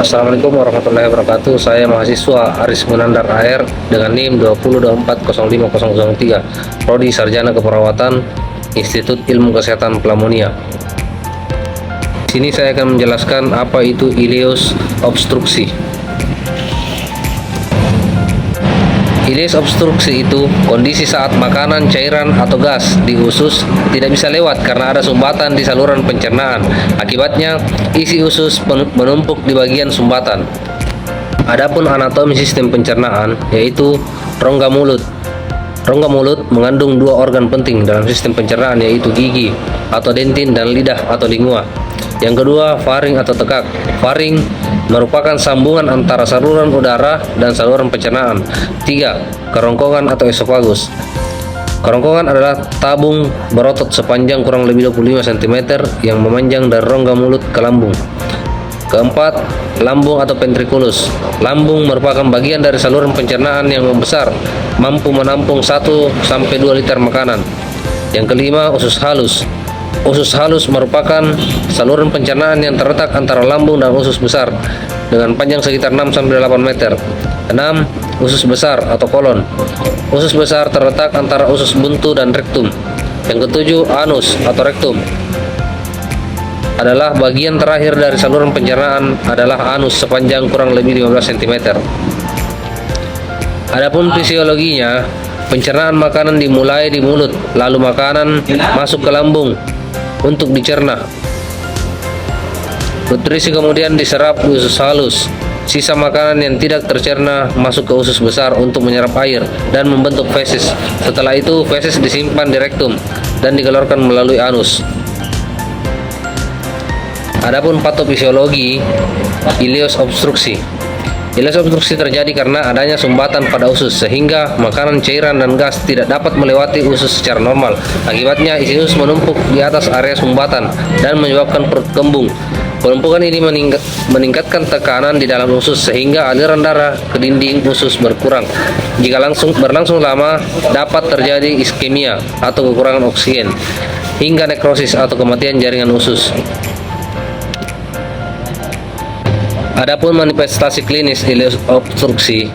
Assalamualaikum warahmatullahi wabarakatuh. Saya mahasiswa Aris Munandar AR dengan NIM 20240503, Prodi Sarjana Keperawatan, Institut Ilmu Kesehatan Pelamonia. Di sini saya akan menjelaskan apa itu ileus obstruksi. Ileus obstruksi itu kondisi saat makanan, cairan, atau gas di usus tidak bisa lewat karena ada sumbatan di saluran pencernaan. Akibatnya, isi usus menumpuk di bagian sumbatan. Adapun anatomi sistem pencernaan yaitu rongga mulut. Rongga mulut mengandung dua organ penting dalam sistem pencernaan, yaitu gigi atau dentin dan lidah atau lingua. Yang kedua, faring atau tekak. Faring merupakan sambungan antara saluran udara dan saluran pencernaan. 3. Kerongkongan atau esofagus. Kerongkongan adalah tabung berotot sepanjang kurang lebih 25 cm yang memanjang dari rongga mulut ke lambung. Keempat, lambung atau ventriculus. Lambung merupakan bagian dari saluran pencernaan yang membesar, mampu menampung 1-2 liter makanan. Yang kelima, usus halus. Usus halus merupakan saluran pencernaan yang terletak antara lambung dan usus besar dengan panjang sekitar 6-8 meter. 6. Usus besar atau kolon. Usus besar terletak antara usus buntu dan rektum. Yang ketujuh, anus atau rektum adalah bagian terakhir dari saluran pencernaan adalah anus sepanjang kurang lebih 15 cm. Adapun fisiologinya, pencernaan makanan dimulai di mulut, lalu makanan masuk ke lambung untuk dicerna. Nutrisi kemudian diserap di usus halus. Sisa makanan yang tidak tercerna masuk ke usus besar untuk menyerap air dan membentuk feses. Setelah itu, feses disimpan di rektum dan dikeluarkan melalui anus. Adapun patofisiologi ileus obstruksi. Ileus obstruksi terjadi karena adanya sumbatan pada usus sehingga makanan, cairan, dan gas tidak dapat melewati usus secara normal. Akibatnya isi usus menumpuk di atas area sumbatan dan menyebabkan perut kembung. Penumpukan ini meningkatkan tekanan di dalam usus sehingga aliran darah ke dinding usus berkurang. Jika berlangsung lama, dapat terjadi iskemia atau kekurangan oksigen hingga nekrosis atau kematian jaringan usus. Adapun manifestasi klinis ileus obstruksi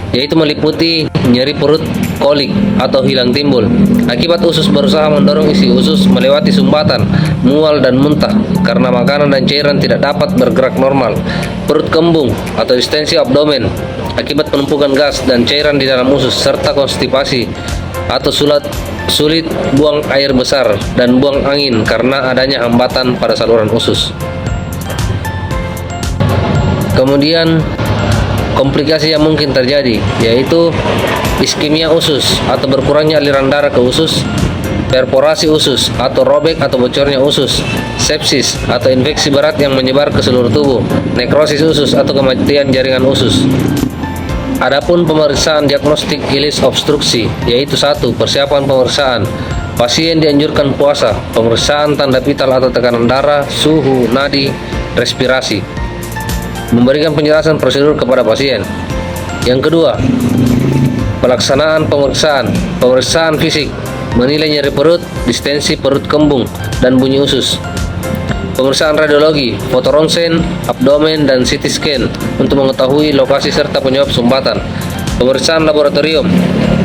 yaitu meliputi nyeri perut, kolik, atau hilang timbul akibat usus berusaha mendorong isi usus melewati sumbatan, mual dan muntah karena makanan dan cairan tidak dapat bergerak normal. Perut kembung atau distensi abdomen akibat penumpukan gas dan cairan di dalam usus, serta konstipasi atau sulit buang air besar dan buang angin karena adanya hambatan pada saluran usus. Kemudian komplikasi yang mungkin terjadi yaitu iskemia usus atau berkurangnya aliran darah ke usus, perforasi usus atau robek atau bocornya usus, sepsis atau infeksi berat yang menyebar ke seluruh tubuh, nekrosis usus atau kematian jaringan usus. Adapun pemeriksaan diagnostik ileus obstruksi yaitu 1. Persiapan pemeriksaan. Pasien dianjurkan puasa, pemeriksaan tanda vital atau tekanan darah, suhu, nadi, respirasi. Memberikan penjelasan prosedur kepada pasien. Yang kedua, pelaksanaan pemeriksaan fisik, menilai nyeri perut, distensi perut kembung, dan bunyi usus. Pemeriksaan radiologi, foto ronsen, abdomen, dan CT scan untuk mengetahui lokasi serta penyebab sumbatan. Pemeriksaan laboratorium,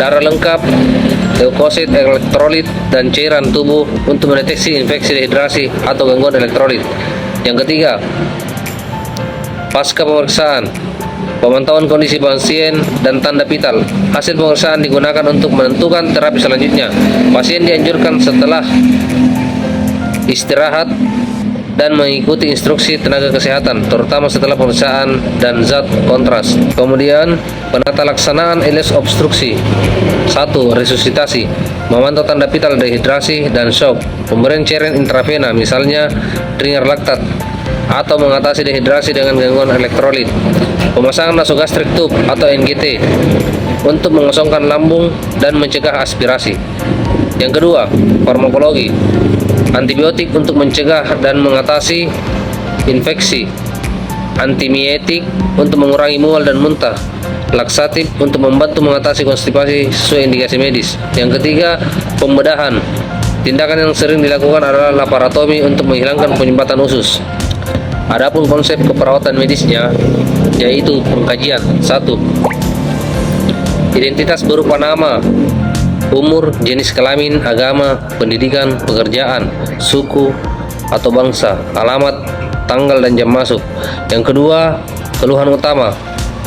darah lengkap, leukosit, elektrolit, dan cairan tubuh untuk mendeteksi infeksi dehidrasi atau gangguan elektrolit. Yang ketiga, pasca pemeriksaan, pemantauan kondisi pasien dan tanda vital. Hasil pemeriksaan digunakan untuk menentukan terapi selanjutnya. Pasien dianjurkan setelah istirahat dan mengikuti instruksi tenaga kesehatan, terutama setelah pemeriksaan dan zat kontras. Kemudian, penata laksanaan ileus obstruksi. 1. Resusitasi, memantau tanda vital dehidrasi dan shock. Pemberian cairan intravena, misalnya dringer laktat, atau mengatasi dehidrasi dengan gangguan elektrolit. Pemasangan nasogastrik tube atau NGT untuk mengosongkan lambung dan mencegah aspirasi. Yang kedua, farmakologi. Antibiotik untuk mencegah dan mengatasi infeksi. Antimietik untuk mengurangi mual dan muntah. Laksatif untuk membantu mengatasi konstipasi sesuai indikasi medis. Yang ketiga, pembedahan. Tindakan yang sering dilakukan adalah laparotomi untuk menghilangkan penyumbatan usus. Adapun konsep keperawatan medisnya yaitu pengkajian. 1. Identitas berupa nama, umur, jenis kelamin, agama, pendidikan, pekerjaan, suku atau bangsa, alamat, tanggal dan jam masuk. Yang kedua, keluhan utama.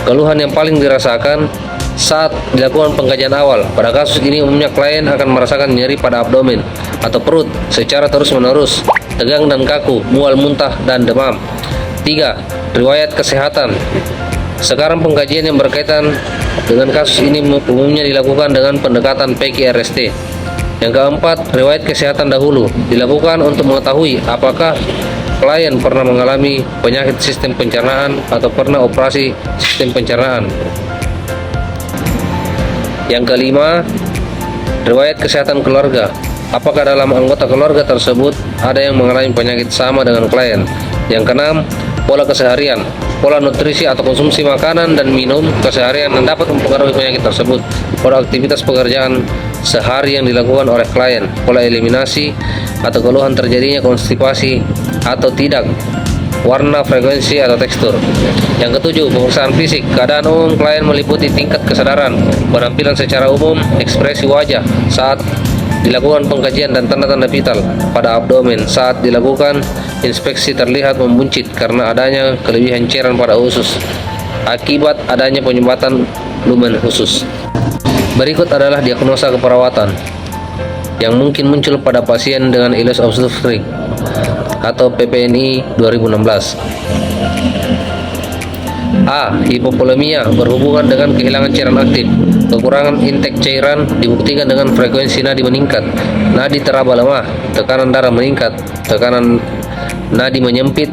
Keluhan yang paling dirasakan saat dilakukan pengkajian awal. Pada kasus ini umumnya klien akan merasakan nyeri pada abdomen atau perut secara terus-menerus, tegang dan kaku, mual, muntah, dan demam. 3. Riwayat kesehatan. Sekarang pengkajian yang berkaitan dengan kasus ini umumnya dilakukan dengan pendekatan PQRST. Yang keempat, riwayat kesehatan dahulu dilakukan untuk mengetahui apakah klien pernah mengalami penyakit sistem pencernaan atau pernah operasi sistem pencernaan. Yang kelima, riwayat kesehatan keluarga. Apakah dalam anggota keluarga tersebut ada yang mengalami penyakit sama dengan klien? Yang keenam, pola keseharian. Pola nutrisi atau konsumsi makanan dan minum keseharian yang dapat mempengaruhi penyakit tersebut. Pola aktivitas pekerjaan sehari yang dilakukan oleh klien. Pola eliminasi atau keluhan terjadinya konstipasi atau tidak. Warna, frekuensi, atau tekstur. Yang ketujuh, pemeriksaan fisik. Keadaan umum klien meliputi tingkat kesadaran, penampilan secara umum, ekspresi wajah saat dilakukan pengkajian, dan tanda-tanda vital pada abdomen. Saat dilakukan inspeksi terlihat membuncit karena adanya kelebihan cairan pada usus akibat adanya penyumbatan lumen usus. Berikut adalah diagnosa keperawatan yang mungkin muncul pada pasien dengan ileus obstruktif atau PPNI 2016. A. Hipovolemia berhubungan dengan kehilangan cairan aktif. Kekurangan intake cairan dibuktikan dengan frekuensi nadi meningkat, nadi teraba lemah, tekanan darah meningkat, tekanan nadi menyempit,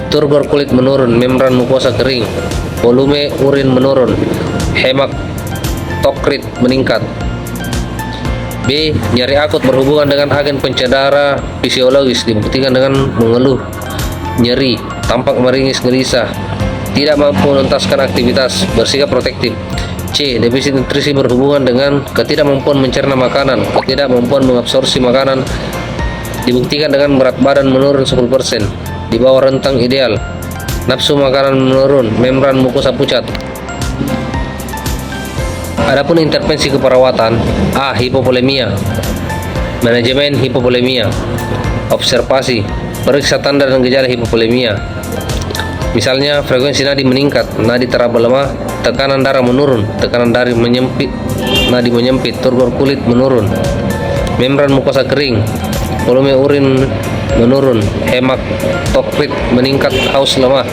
turgor kulit menurun, membran mukosa kering, volume urin menurun, hematokrit meningkat. B. Nyeri akut berhubungan dengan agen pencedera fisiologis dibuktikan dengan mengeluh nyeri, tampak meringis, gelisah, tidak mampu menuntaskan aktivitas, bersikap protektif. C. Defisit nutrisi berhubungan dengan ketidakmampuan mencerna makanan, ketidakmampuan mengabsorpsi makanan dibuktikan dengan berat badan menurun 10%, di bawah rentang ideal, nafsu makanan menurun, membran mukosa pucat. Adapun intervensi keperawatan. A. Hipovolemia. Manajemen hipovolemia. Observasi, periksa tanda dan gejala hipovolemia. Misalnya frekuensi nadi meningkat, nadi teraba lemah, tekanan darah menurun, tekanan darah menyempit, nadi menyempit, turgor kulit menurun, membran mukosa kering, volume urin menurun, hematokrit meningkat, haus lemah.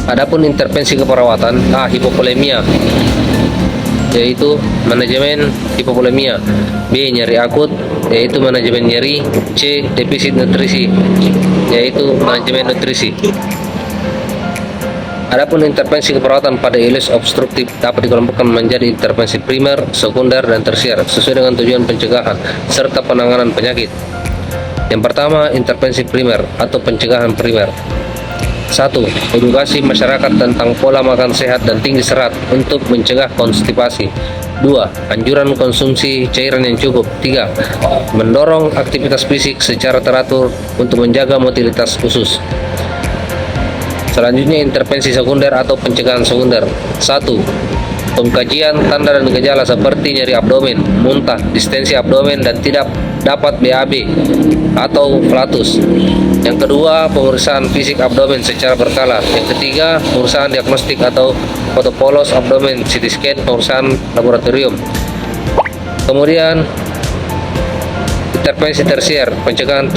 Adapun intervensi keperawatan. A. Hipovolemia, yaitu manajemen hipovolemia. B. Nyeri akut, yaitu manajemen nyeri. C. Defisit nutrisi, yaitu manajemen nutrisi. Adapun intervensi keperawatan pada ileus obstruktif dapat dikelompokkan menjadi intervensi primer, sekunder, dan tersier sesuai dengan tujuan pencegahan serta penanganan penyakit. Yang pertama, intervensi primer atau pencegahan primer. 1. Edukasi masyarakat tentang pola makan sehat dan tinggi serat untuk mencegah konstipasi. 2. Anjuran konsumsi cairan yang cukup. 3. Mendorong aktivitas fisik secara teratur untuk menjaga motilitas usus. Selanjutnya, intervensi sekunder atau pencegahan sekunder. 1. Pengkajian tanda dan gejala seperti nyeri abdomen, muntah, distensi abdomen, dan tidak dapat BAB atau flatus. Yang kedua, pemeriksaan fisik abdomen secara berkala. Yang ketiga, pemeriksaan diagnostik atau fotopolos abdomen, CT scan, pemeriksaan laboratorium. Kemudian, intervensi tersier, pencegahan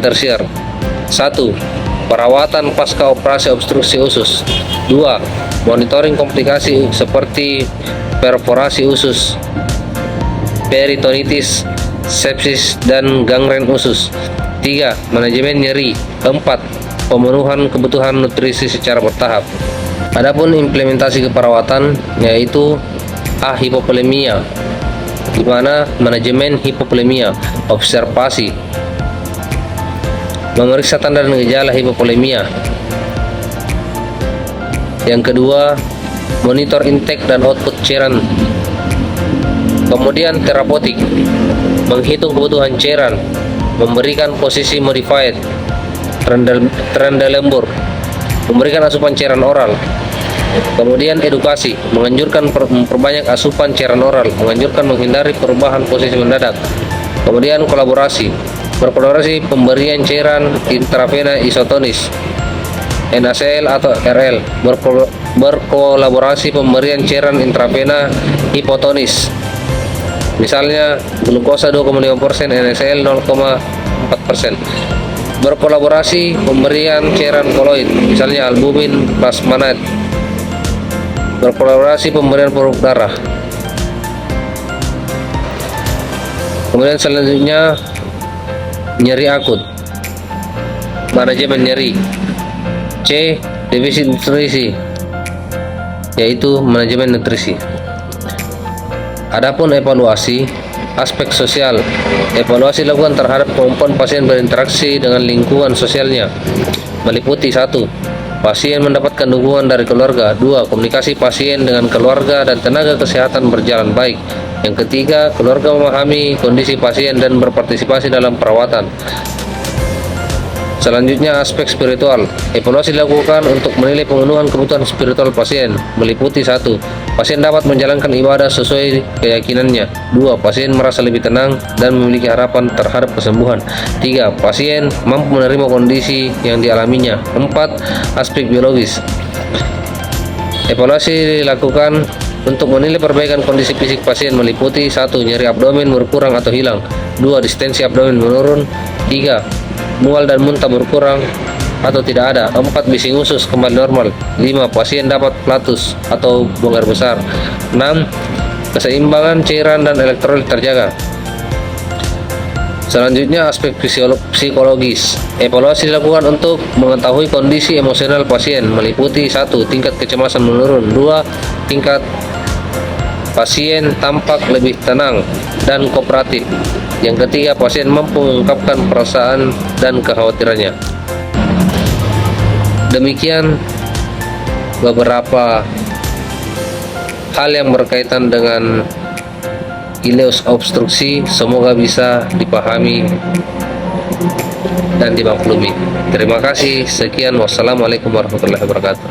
tersier. 1. Perawatan pasca operasi obstruksi usus. 2. Monitoring komplikasi seperti perforasi usus, peritonitis, sepsis, dan gangren usus. 3. Manajemen nyeri. 4. Pemenuhan kebutuhan nutrisi secara bertahap. Adapun implementasi keperawatan yaitu A. Hipovolemia, di mana manajemen hipovolemia, observasi, memeriksa tanda dan gejala hipovolemia. Yang kedua, monitor intake dan output cairan. Kemudian terapeutik, menghitung kebutuhan cairan, memberikan posisi modified, Trendelenburg, memberikan asupan cairan oral. Kemudian edukasi, menganjurkan memperbanyak asupan cairan oral, menganjurkan menghindari perubahan posisi mendadak. Kemudian kolaborasi, berkolaborasi pemberian cairan intravena isotonis, NaCl atau RL, berkolaborasi pemberian cairan intravena hipotonis, misalnya glukosa 2,5%, NaCl 0,4%. Berkolaborasi pemberian cairan koloid, misalnya albumin plasmanate. Berkolaborasi pemberian puruk darah. Kemudian selanjutnya nyeri akut, manajemen nyeri. C. Defisit nutrisi, yaitu manajemen nutrisi. Adapun evaluasi, aspek sosial, evaluasi dilakukan terhadap kemampuan pasien berinteraksi dengan lingkungan sosialnya, meliputi 1. Pasien mendapatkan dukungan dari keluarga. 2. Komunikasi pasien dengan keluarga dan tenaga kesehatan berjalan baik. Yang ketiga, keluarga memahami kondisi pasien dan berpartisipasi dalam perawatan. Selanjutnya, aspek spiritual. Evaluasi dilakukan untuk menilai pemenuhan kebutuhan spiritual pasien, meliputi 1. Pasien dapat menjalankan ibadah sesuai keyakinannya. 2. Pasien merasa lebih tenang dan memiliki harapan terhadap kesembuhan. 3. Pasien mampu menerima kondisi yang dialaminya. 4. Aspek biologis. Evaluasi dilakukan untuk menilai perbaikan kondisi fisik pasien, meliputi 1. Nyeri abdomen berkurang atau hilang. 2. Distensi abdomen menurun. 3. Mual dan muntah berkurang atau tidak ada. 4. Bising usus kembali normal. 5. Pasien dapat flatus atau buang air besar. 6. Keseimbangan cairan dan elektrolit terjaga. Selanjutnya, aspek psikologis. Evaluasi dilakukan untuk mengetahui kondisi emosional pasien, meliputi 1. Tingkat kecemasan menurun. 2. Tingkat pasien tampak lebih tenang dan kooperatif. Yang ketiga, pasien mampu mengungkapkan perasaan dan kekhawatirannya. Demikian beberapa hal yang berkaitan dengan ileus obstruksi, semoga bisa dipahami dan dimaklumi. Terima kasih, sekian, wassalamualaikum warahmatullahi wabarakatuh.